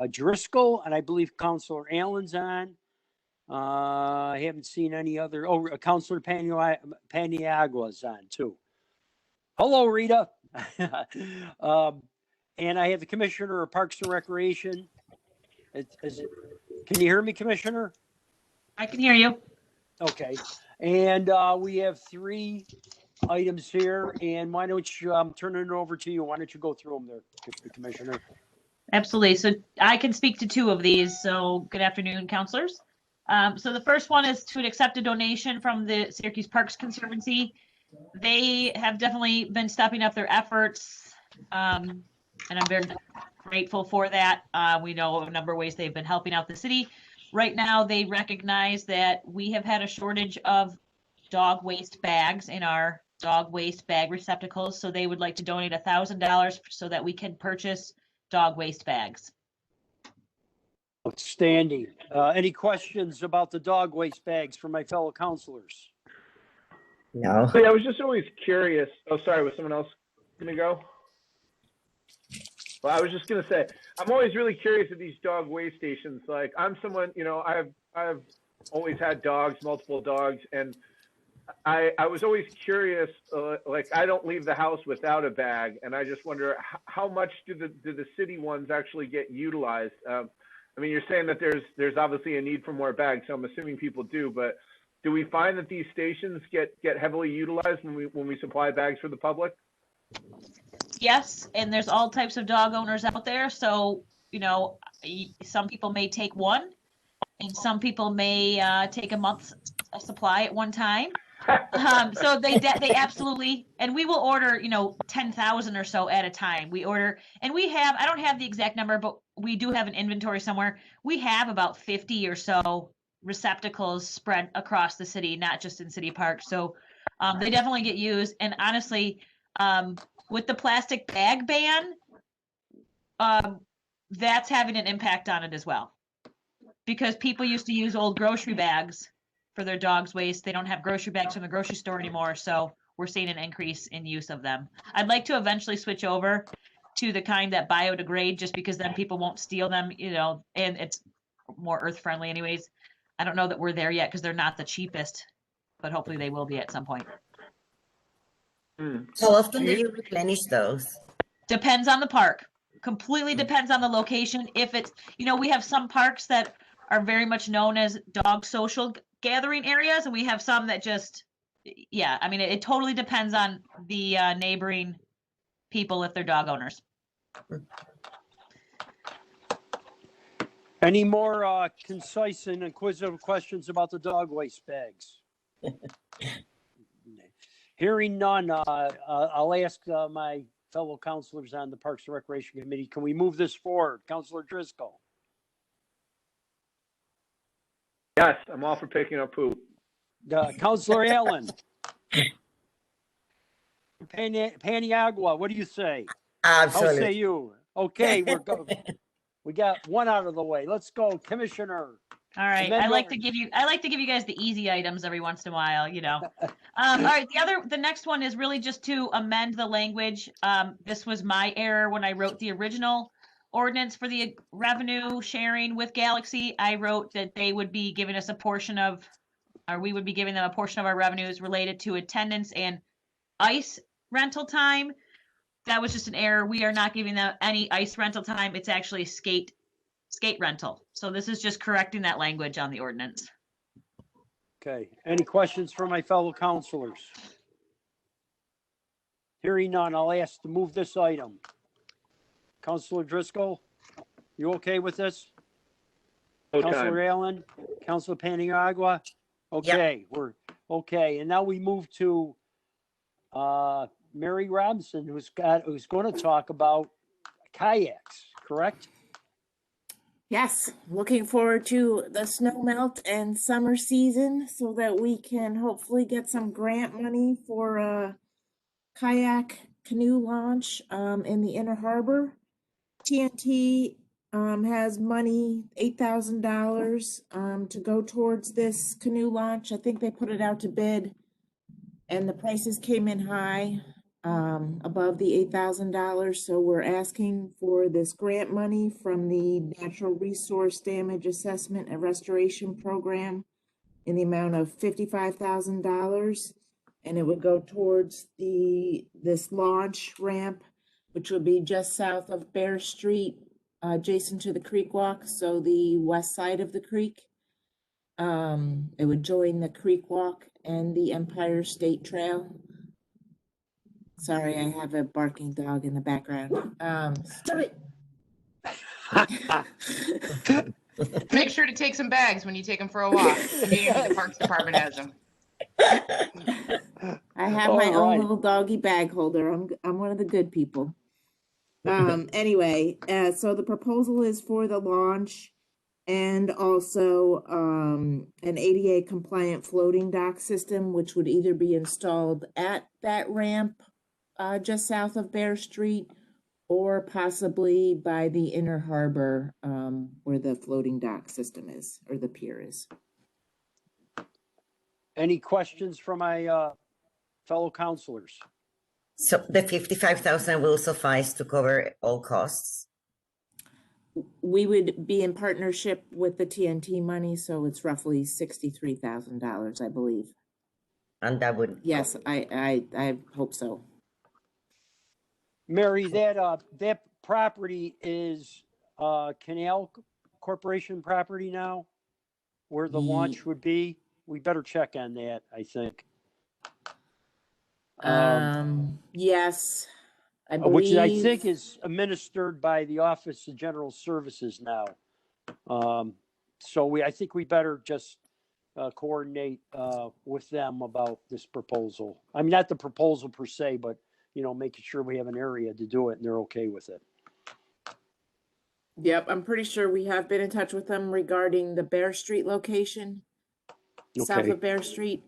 Driscoll, and I believe Councilor Allen's on. I haven't seen any other. Oh, Councilor Paniagua's on too. Hello, Rita. And I have the Commissioner of Parks and Recreation. Can you hear me, Commissioner? I can hear you. Okay. And we have 3 items here. And why don't you, I'm turning it over to you. Why don't you go through them there, Commissioner? Absolutely. So I can speak to 2 of these. So good afternoon, councilors. So the first one is to accept a donation from the Syracuse Parks Conservancy. They have definitely been stepping up their efforts, and I'm very grateful for that. We know a number of ways they've been helping out the city. Right now, they recognize that we have had a shortage of dog waste bags in our dog waste bag receptacles, so they would like to donate $1,000 so that we can purchase dog waste bags. Outstanding. Any questions about the dog waste bags from my fellow councilors? No. Yeah, I was just always curious. Oh, sorry, was someone else going to go? Well, I was just going to say, I'm always really curious at these dog waste stations. Like, I'm someone, you know, I've always had dogs, multiple dogs, and I was always curious. Like, I don't leave the house without a bag, and I just wonder how much do the city ones actually get utilized? I mean, you're saying that there's obviously a need for more bags, so I'm assuming people do, but do we find that these stations get heavily utilized when we supply bags for the public? Yes, and there's all types of dog owners out there. So, you know, some people may take one, and some people may take a month's supply at one time. So they absolutely, and we will order, you know, 10,000 or so at a time. We order, and we have, I don't have the exact number, but we do have an inventory somewhere. We have about 50 or so receptacles spread across the city, not just in city parks. So they definitely get used. And honestly, with the plastic bag ban, that's having an impact on it as well. Because people used to use old grocery bags for their dog's waste. They don't have grocery bags from the grocery store anymore. So we're seeing an increase in use of them. I'd like to eventually switch over to the kind that biodegrade, just because then people won't steal them, you know, and it's more earth friendly anyways. I don't know that we're there yet because they're not the cheapest, but hopefully they will be at some point. How often do you replenish those? Depends on the park. Completely depends on the location. If it's, you know, we have some parks that are very much known as dog social gathering areas, and we have some that just, yeah, I mean, it totally depends on the neighboring people if they're dog owners. Any more concise and inquisitive questions about the dog waste bags? Hearing none, I'll ask my fellow councilors on the Parks and Recreation Committee, can we move this forward? Councilor Driscoll. Yes, I'm all for picking up poop. Councilor Allen. Paniagua, what do you say? Absolutely. How say you? Okay, we're going. We got one out of the way. Let's go, Commissioner. All right. I like to give you guys the easy items every once in a while, you know. All right. The next one is really just to amend the language. This was my error when I wrote the original ordinance for the revenue sharing with Galaxy. I wrote that they would be giving us a portion of, or we would be giving them a portion of our revenues related to attendance and ice rental time. That was just an error. We are not giving them any ice rental time. It's actually skate rental. So this is just correcting that language on the ordinance. Okay. Any questions from my fellow councilors? Hearing none, I'll ask to move this item. Councilor Driscoll, you okay with this? No Councilor time. Allen, Councilor Paniagua? Okay, Yep. we're okay. And now we move to Mary Robinson, who's going to talk about kayaks, correct? Yes, looking forward to the snow melt and summer season so that we can hopefully get some grant money for a kayak canoe launch in the Inner Harbor. TNT has money, $8,000 to go towards this canoe launch. I think they put it out to bid and the prices came in high. above the $8,000. So we're asking for this grant money from the Natural Resource Damage Assessment and Restoration Program in the amount of $55,000. And it would go towards this launch ramp, which would be just south of Bear Street, adjacent to the creek walk, so the west side of the creek. It would join the creek walk and the Empire State Trail. Sorry, I have a barking dog in the background. Stop it. Make sure to take some bags when you take them for a walk. Maybe the Parks Department has them. I have my own little doggy bag holder. I'm one of the good people. Anyway, so the proposal is for the launch and also an ADA compliant floating dock system, which would either be installed at that ramp just south of Bear Street or possibly by the inner harbor where the floating dock system is, or the pier is. Any questions from my fellow councilors? So the 55,000 will suffice to cover all costs. We would be in partnership with the TNT money, so it's roughly $63,000, I believe. And that would. Yes, I hope so. Mary, that property is Canal Corporation property now, where the launch would be. We better check on that, I think. Yes, I believe. Which I think is administered by the Office of General Services now. So I think we better just coordinate with them about this proposal. I mean, not the proposal per se, but, you know, making sure we have an area to do it and they're okay with it. Yep, I'm pretty sure we have been in touch with them regarding the Bear Street location, south Okay. of Bear Street.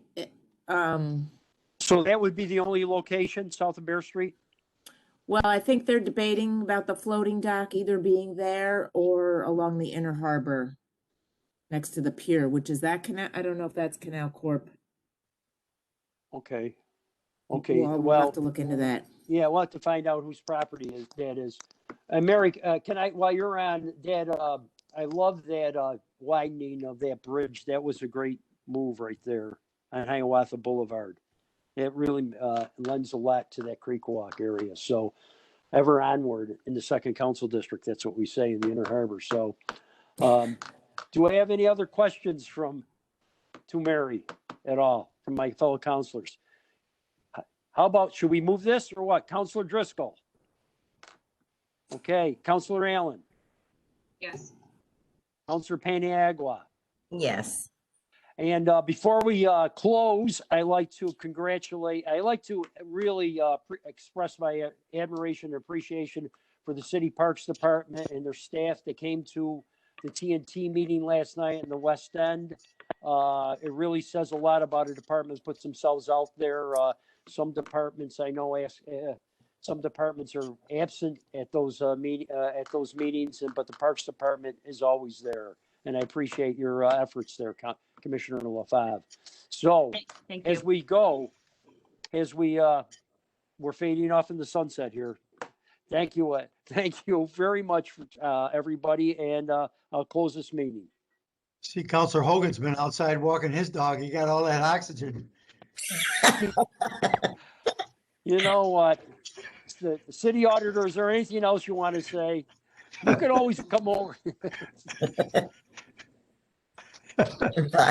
So that would be the only location south of Bear Street? Well, I think they're debating about the floating dock either being there or along the inner harbor next to the pier, which is that canal. I don't know if that's Canal Corp. Okay. Okay. We'll have to look into that. Yeah, we'll have to find out whose property that is. Mary, can I, while you're on that, I love that widening of that bridge. That was a great move right there on Hiawatha Boulevard. It really lends a lot to that Creek Walk area. So ever onward in the second council district, that's what we say in the Inner Harbor. So do I have any other questions to Mary at all from my fellow councilors? How about, should we move this or what? Councilor Driscoll. Okay, Councilor Allen. Yes. Councilor Paniagua. Yes. And before we close, I like to really express my admiration and appreciation for the City Parks Department and their staff that came to the TNT meeting last night in the West End. It really says a lot about a department that puts themselves out there. Some departments I know some departments are absent at those meetings, but the Parks Department is always there. And I appreciate your efforts there, Commissioner LaFave. So Thank you. as we go, we're fading off in the sunset here. Thank you very much, everybody, and I'll close this meeting. See, Counselor Hogan's been outside walking his dog. He got all that oxygen. You know what? The city auditor, is there anything else you want to say? You can always come over. Bye.